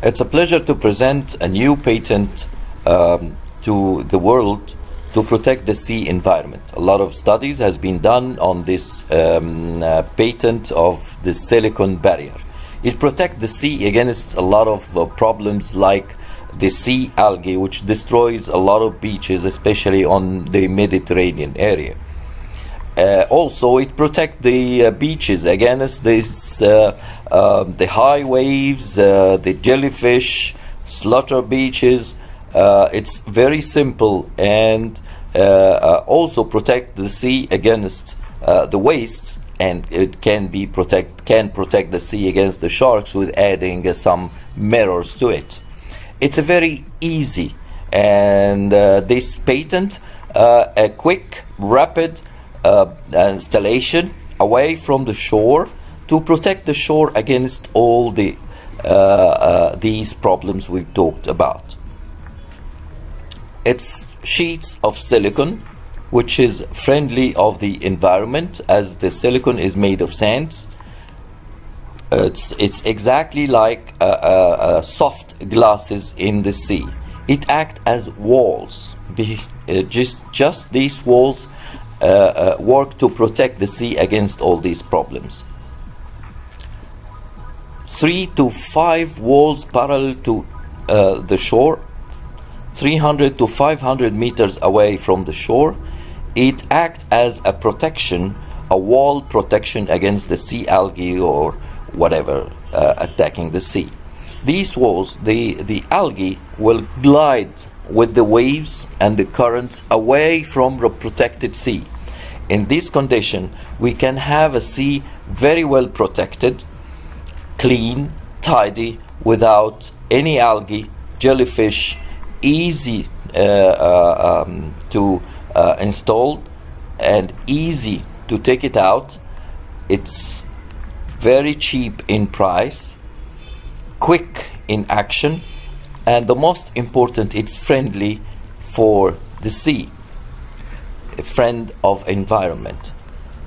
It's a pleasure to present a new patent to the world to protect the sea environment. A lot of studies has been done on this patent of the silicon barrier. It protects the sea against a lot of problems like the sea algae, which destroys a lot of beaches, especially on the Mediterranean area. Also, it protects the beaches against this, the high waves, the jellyfish, slaughter beaches. It's very simple, and also protect the sea against the wastes, and it can protect the sea against the sharks with adding some mirrors to it. It's a very easy, and this patent, a quick, rapid installation away from the shore to protect the shore against all the these problems we've talked about. It's sheets of silicon, which is friendly of the environment, as the silicon is made of sands. It's exactly like soft glasses in the sea. It acts as walls. Just these walls work to protect the sea against all these problems. 3 to 5 walls parallel to the shore, 300 to 500 meters away from the shore. It acts as a protection, a wall protection against the sea algae or whatever attacking the sea. These walls, the algae will glide with the waves and the currents away from the protected sea. In this condition, we can have a sea very well protected, clean, tidy, without any algae, jellyfish, easy to install and easy to take it out. It's very cheap in price, quick in action, and the most important, it's friendly for the sea, a friend of environment.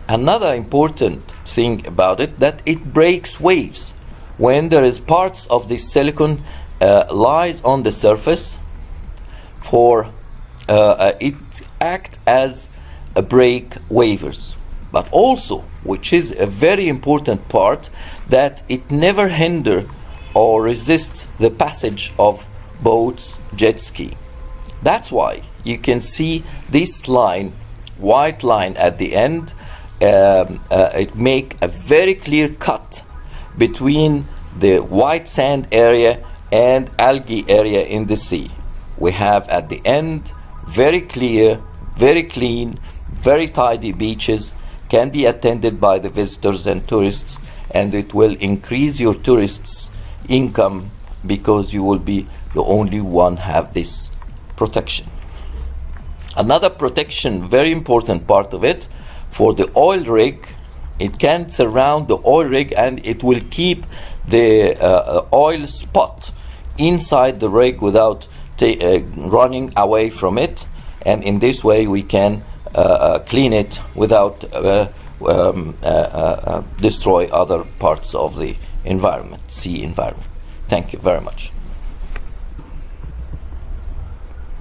Another important thing about it, that it breaks waves. When there is parts of the silicon lies on the surface, it acts as a break waves. But also, which is a very important part, that it never hinder or resist the passage of boats, jet ski. That's why you can see this line, white line at the end. It make a very clear cut between the white sand area and algae area in the sea. We have at the end very clear, very clean, very tidy beaches, can be attended by the visitors and tourists, and it will increase your tourists' income because you will be the only one have this protection. Another protection, very important part of it, for the oil rig, it can surround the oil rig and it will keep the oil spot inside the rig without running away from it, and in this way we can clean it without destroy other parts of the environment, sea environment. Thank you very much.